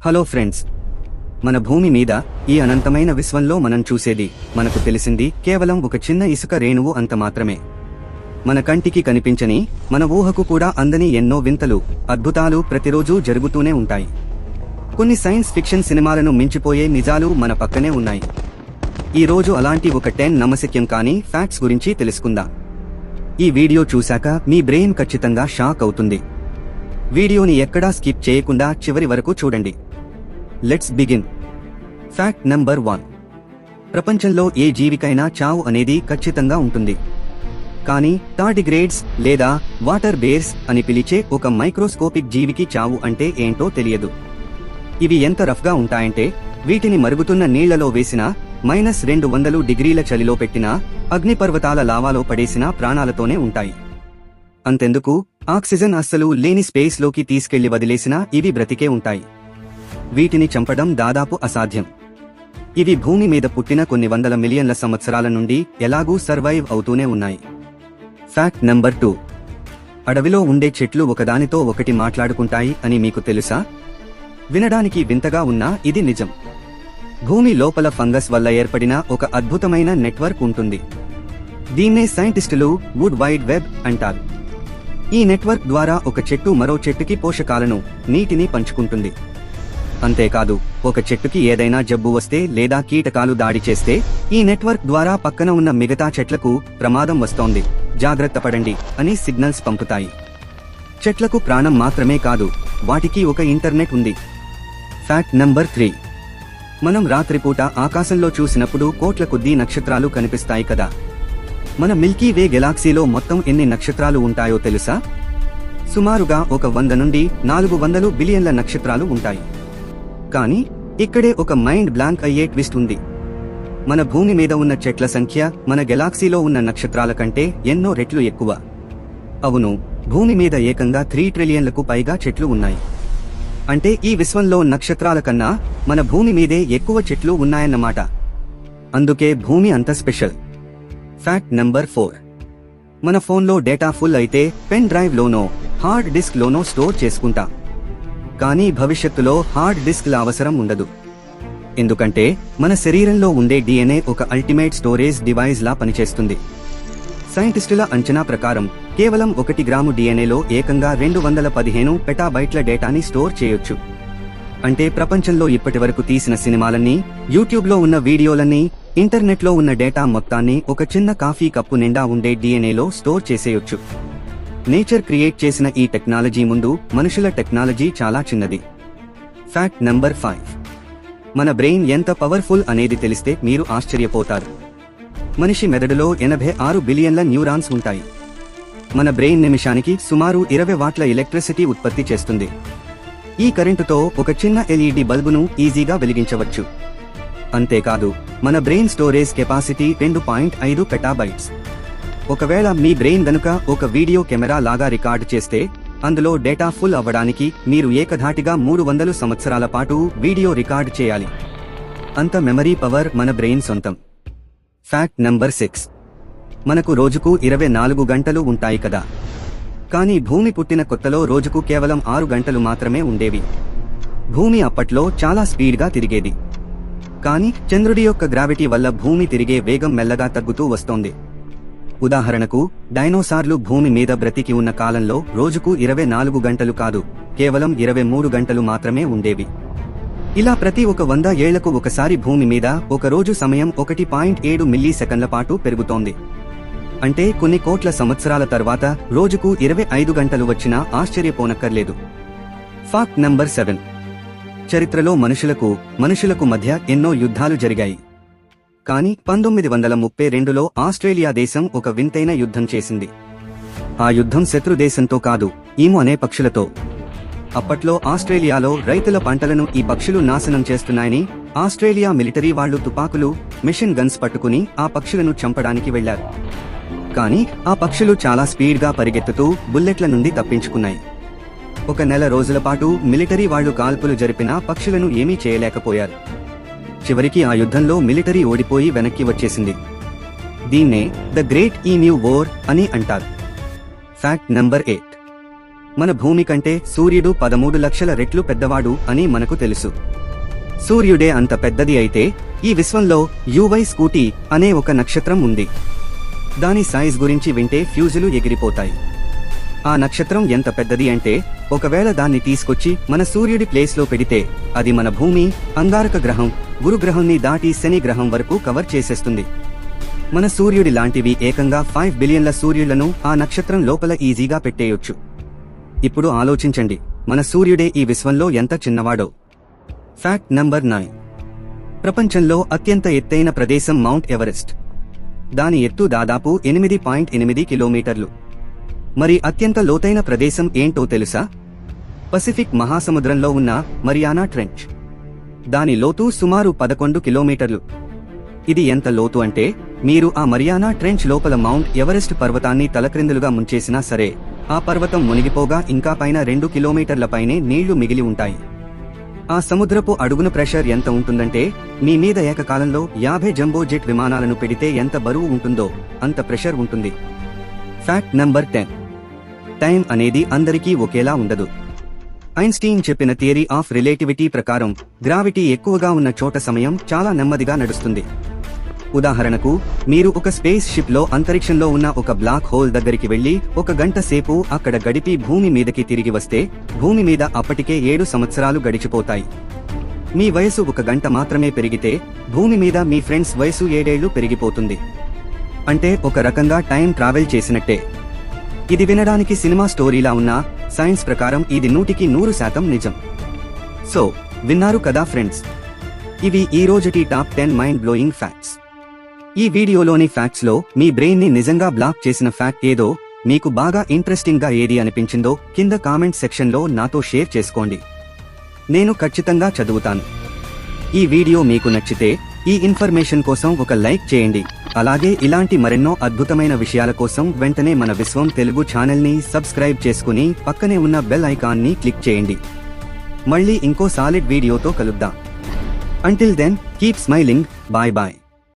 Hello friends, మన భూమి మీద ఈ అనంతమైన విశ్వంలో మనం చూసేది, మనకు తెలిసింది కేవలం ఒక చిన్న ఇసుక రేణువు అంత మాత్రమే. మన కంటికి కనిపించని, మన ఊహకు కూడా అందని ఎన్నో వింతలు, అద్భుతాలు ప్రతిరోజూ జరుగుతూనే ఉంటాయి. కొన్ని సైన్స్ ఫిక్షన్ సినిమాలను మించిపోయే నిజాలు మన పక్కనే ఉన్నాయి. ఈ రోజు అలాంటి ఒక 10 నమ్మశక్యం కాని ఫ్యాక్ట్స్ గురించి తెలుసుకుందాం. ఈ వీడియో చూశాక మీ బ్రెయిన్ ఖచ్చితంగా షాక్ అవుతుంది. వీడియోని ఎక్కడా స్కిప్ చేయకుండా చివరి వరకు చూడండి. Let's begin. Fact number 1. ప్రపంచంలో ఏ జీవికైనా చావు అనేది ఖచ్చితంగా ఉంటుంది. కానీ టార్డిగ్రేడ్స్ లేదా వాటర్ బేర్స్ అని పిలిచే ఒక మైక్రోస్కోపిక్ జీవికి చావు అంటే ఏంటో తెలియదు. ఇవి ఎంత రఫ్గా ఉంటాయంటే, వీటిని మరుగుతున్న నీళ్లలో వేసినా, -200 డిగ్రీల చలిలో పెట్టినా, అగ్నిపర్వతాల లావాలో పడేసినా ప్రాణాలతోనే ఉంటాయి. అంతెందుకు, ఆక్సిజన్ అస్సలు లేని స్పేస్లోకి తీసుకెళ్లి వదిలేసినా ఇవి బ్రతికే ఉంటాయి. వీటిని చంపడం దాదాపు అసాధ్యం. ఇవి భూమి మీద పుట్టిన కొన్ని వందల మిలియన్ల సంవత్సరాల నుండి ఎలాగూ సర్వైవ్ అవుతూనే ఉన్నాయి. Fact number 2. అడవిలో ఉండే చెట్లు ఒకదానితో ఒకటి మాట్లాడుకుంటాయి అని మీకు తెలుసా? వినడానికి వింతగా ఉన్నా ఇది నిజం. భూమి లోపల ఫంగస్ వల్ల ఏర్పడిన ఒక అద్భుతమైన నెట్వర్క్ ఉంటుంది. దీన్నే సైంటిస్టులు వుడ్ వైడ్ వెబ్ అంటారు. ఈ నెట్వర్క్ ద్వారా ఒక చెట్టు మరో చెట్టుకి పోషకాలను, నీటిని పంచుకుంటుంది. అంతేకాదు, ఒక చెట్టుకి ఏదైనా జబ్బు వస్తే లేదా కీటకాలు దాడి చేస్తే ఈ నెట్వర్క్ ద్వారా పక్కన ఉన్న మిగతా చెట్లకు ప్రమాదం వస్తోంది, జాగ్రత్త పడండి అని సిగ్నల్స్ పంపుతాయి. చెట్లకు ప్రాణం మాత్రమే కాదు, వాటికి ఒక ఇంటర్నెట్ ఉంది. Fact number 3. మనం రాత్రిపూట ఆకాశంలో చూసినప్పుడు కోట్ల కొద్దీ నక్షత్రాలు కనిపిస్తాయి కదా. మన మిల్కీ వే గెలాక్సీలో మొత్తం ఎన్ని నక్షత్రాలు ఉంటాయో తెలుసా? సుమారుగా 100 నుండి 400 బిలియన్ల నక్షత్రాలు ఉంటాయి. కానీ ఇక్కడే ఒక మైండ్ బ్లాంక్ అయ్యే ట్విస్ట్ ఉంది. మన భూమి మీద ఉన్న చెట్ల సంఖ్య మన గెలాక్సీలో ఉన్న నక్షత్రాల కంటే ఎన్నో రెట్లు ఎక్కువ. అవును, భూమి మీద ఏకంగా 3 ట్రిలియన్లకు పైగా చెట్లు ఉన్నాయి. అంటే ఈ విశ్వంలో నక్షత్రాల కన్నా మన భూమి మీదే ఎక్కువ చెట్లు ఉన్నాయన్నమాట. అందుకే భూమి అంత స్పెషల్. Fact number 4. మన ఫోన్లో డేటా ఫుల్ అయితే పెన్ డ్రైవ్ లోనో, హార్డ్ డిస్క్ లోనో స్టోర్ చేసుకుంటాం. కానీ భవిష్యత్తులో హార్డ్ డిస్క్ల అవసరం ఉండదు. ఎందుకంటే మన శరీరంలో ఉండే DNA ఒక అల్టిమేట్ స్టోరేజ్ డివైస్ లా పనిచేస్తుంది. సైంటిస్టుల అంచనా ప్రకారం కేవలం 1 గ్రాము DNAలో ఏకంగా 215 పెటాబైట్ల డేటాని స్టోర్ చేయొచ్చు. అంటే ప్రపంచంలో ఇప్పటివరకు తీసిన సినిమాలన్నీ, యూట్యూబ్లో ఉన్న వీడియోలన్నీ, ఇంటర్నెట్లో ఉన్న డేటా మొత్తాన్ని ఒక చిన్న కాఫీ కప్పు నిండా ఉండే DNAలో స్టోర్ చేసేయొచ్చు. నేచర్ క్రియేట్ చేసిన ఈ టెక్నాలజీ ముందు మనుషుల టెక్నాలజీ చాలా చిన్నది. Fact number 5. మన బ్రెయిన్ ఎంత పవర్ఫుల్ అనేది తెలిస్తే మీరు ఆశ్చర్యపోతారు. మనిషి మెదడులో 86 బిలియన్ల న్యూరాన్స్ ఉంటాయి. మన బ్రెయిన్ నిమిషానికి సుమారు 20 వాట్ల ఎలక్ట్రిసిటీ ఉత్పత్తి చేస్తుంది. ఈ కరెంటుతో ఒక చిన్న LED బల్బును ఈజీగా వెలిగించవచ్చు. అంతేకాదు, మన బ్రెయిన్ స్టోరేజ్ కెపాసిటీ 2.5 పెటాబైట్స్. ఒకవేళ మీ బ్రెయిన్ గనుక ఒక వీడియో కెమెరా లాగా రికార్డ్ చేస్తే, అందులో డేటా ఫుల్ అవ్వడానికి మీరు ఏకధాటిగా 300 సంవత్సరాల పాటు వీడియో రికార్డ్ చేయాలి. అంత మెమరీ పవర్ మన బ్రెయిన్ సొంతం. Fact number 6. మనకు రోజుకు 24 గంటలు ఉంటాయి కదా. కానీ భూమి పుట్టిన కొత్తలో రోజుకు కేవలం 6 గంటలు మాత్రమే ఉండేవి. భూమి అప్పట్లో చాలా స్పీడ్గా తిరిగేది. కానీ చంద్రుడి యొక్క గ్రావిటీ వల్ల భూమి తిరిగే వేగం మెల్లగా తగ్గుతూ వస్తోంది. ఉదాహరణకు, డైనోసార్లు భూమి మీద బ్రతికి ఉన్న కాలంలో రోజుకు 24 గంటలు కాదు, కేవలం 23 గంటలు మాత్రమే ఉండేవి. ఇలా ప్రతి 100 ఏళ్లకు ఒకసారి భూమి మీద ఒక రోజు సమయం 1.7 మిల్లీసెకన్ల పాటు పెరుగుతోంది. అంటే కొన్ని కోట్ల సంవత్సరాల తర్వాత రోజుకు 25 గంటలు వచ్చినా ఆశ్చర్యపోనక్కర్లేదు. Fact number 7. చరిత్రలో మనుషులకు మధ్య ఎన్నో యుద్ధాలు జరిగాయి. కానీ 1932లో ఆస్ట్రేలియా దేశం ఒక వింతైన యుద్ధం చేసింది. ఆ యుద్ధం శత్రు దేశంతో కాదు, ఈము అనే పక్షులతో. అప్పట్లో ఆస్ట్రేలియాలో రైతుల పంటలను ఈ పక్షులు నాశనం చేస్తున్నాయని ఆస్ట్రేలియా మిలిటరీ వాళ్లు తుపాకులు, మెషిన్ గన్స్ పట్టుకుని ఆ పక్షులను చంపడానికి వెళ్లారు. కానీ ఆ పక్షులు చాలా స్పీడ్గా పరిగెత్తుతూ బుల్లెట్ల నుండి తప్పించుకున్నాయి. 1 నెల రోజుల పాటు మిలిటరీ వాళ్లు కాల్పులు జరిపినా పక్షులను ఏమీ చేయలేకపోయారు. చివరికి ఆ యుద్ధంలో మిలిటరీ ఓడిపోయి వెనక్కి వచ్చేసింది. దీన్నే ద గ్రేట్ ఈమ్యూ వార్ అని అంటారు. Fact number 8. మన భూమి కంటే సూర్యుడు 13 లక్షల రెట్లు పెద్దవాడు అని మనకు తెలుసు. సూర్యుడే అంత పెద్దది అయితే ఈ విశ్వంలో యువై స్కూటీ అనే ఒక నక్షత్రం ఉంది. దాని సైజ్ గురించి వింటే ఫ్యూజులు ఎగిరిపోతాయి. ఆ నక్షత్రం ఎంత పెద్దది అంటే ఒకవేళ దాన్ని తీసుకొచ్చి మన సూర్యుడి ప్లేస్లో పెడితే అది మన భూమి, అంగారక గ్రహం, గురుగ్రహంని దాటి శని గ్రహం వరకు కవర్ చేసేస్తుంది. మన సూర్యుడి లాంటివి ఏకంగా 5 బిలియన్ల సూర్యులను ఆ నక్షత్రం లోపల ఈజీగా పెట్టేయొచ్చు. ఇప్పుడు ఆలోచించండి, మన సూర్యుడే ఈ విశ్వంలో ఎంత చిన్నవాడో. Fact number 9. ప్రపంచంలో అత్యంత ఎత్తైన ప్రదేశం మౌంట్ ఎవరెస్ట్. దాని ఎత్తు దాదాపు 8.8 కిలోమీటర్లు. మరి అత్యంత లోతైన ప్రదేశం ఏంటో తెలుసా? పసిఫిక్ మహాసముద్రంలో ఉన్న మరియానా ట్రెంచ్. దాని లోతు సుమారు 11 కిలోమీటర్లు. ఇది ఎంత లోతు అంటే మీరు ఆ మరియానా ట్రెంచ్ లోపల మౌంట్ ఎవరెస్ట్ పర్వతాన్ని తలక్రిందులుగా ముంచేసినా సరే ఆ పర్వతం మునిగిపోగా ఇంకా పైన 2 కిలోమీటర్ల పైనే నీళ్లు మిగిలి ఉంటాయి. ఆ సముద్రపు అడుగున ప్రెషర్ ఎంత ఉంటుందంటే మీ మీద ఏకకాలంలో 50 జంబో జెట్ విమానాలను పెడితే ఎంత బరువు ఉంటుందో అంత ప్రెషర్ ఉంటుంది. Fact number 10. టైం అనేది అందరికీ ఒకేలా ఉండదు. ఐన్స్టీన్ చెప్పిన థియరీ ఆఫ్ రిలేటివిటీ ప్రకారం గ్రావిటీ ఎక్కువగా ఉన్న చోట సమయం చాలా నెమ్మదిగా నడుస్తుంది. ఉదాహరణకు మీరు ఒక స్పేస్ షిప్ లో అంతరిక్షంలో ఉన్న ఒక బ్లాక్ హోల్ దగ్గరికి వెళ్లి 1 గంట సేపు అక్కడ గడిపి భూమి మీదకి తిరిగి వస్తే భూమి మీద అప్పటికే 7 సంవత్సరాలు గడిచిపోతాయి. మీ వయసు 1 గంట మాత్రమే పెరిగితే భూమి మీద మీ ఫ్రెండ్స్ వయసు 7 ఏళ్లు పెరిగిపోతుంది. అంటే ఒక రకంగా టైం ట్రావెల్ చేసినట్టే. ఇది వినడానికి సినిమా స్టోరీలా ఉన్నా సైన్స్ ప్రకారం ఇది 100% నిజం. సో విన్నారు కదా ఫ్రెండ్స్, ఇవి ఈ రోజుటి టాప్ 10 మైండ్ బ్లోయింగ్ ఫ్యాక్ట్స్. ఈ వీడియోలోని ఫ్యాక్ట్స్ లో మీ బ్రెయిన్ ని నిజంగా బ్లాక్ చేసిన ఫ్యాక్ట్ ఏదో, మీకు బాగా ఇంట్రెస్టింగ్ గా ఏది అనిపించిందో కింద కామెంట్ సెక్షన్ లో నాతో షేర్ చేసుకోండి. నేను ఖచ్చితంగా చదువుతాను. ఈ వీడియో మీకు నచ్చితే ఈ ఇన్ఫర్మేషన్ కోసం ఒక లైక్ చేయండి. అలాగే ఇలాంటి మరెన్నో అద్భుతమైన విషయాల కోసం వెంటనే మన విశ్వం తెలుగు ఛానల్ ని సబ్స్క్రైబ్ చేసుకుని పక్కనే ఉన్న బెల్ ఐకాన్ ని క్లిక్ చేయండి. మళ్ళీ ఇంకో సాలిడ్ వీడియోతో కలుద్దాం. Until then keep smiling. Bye bye.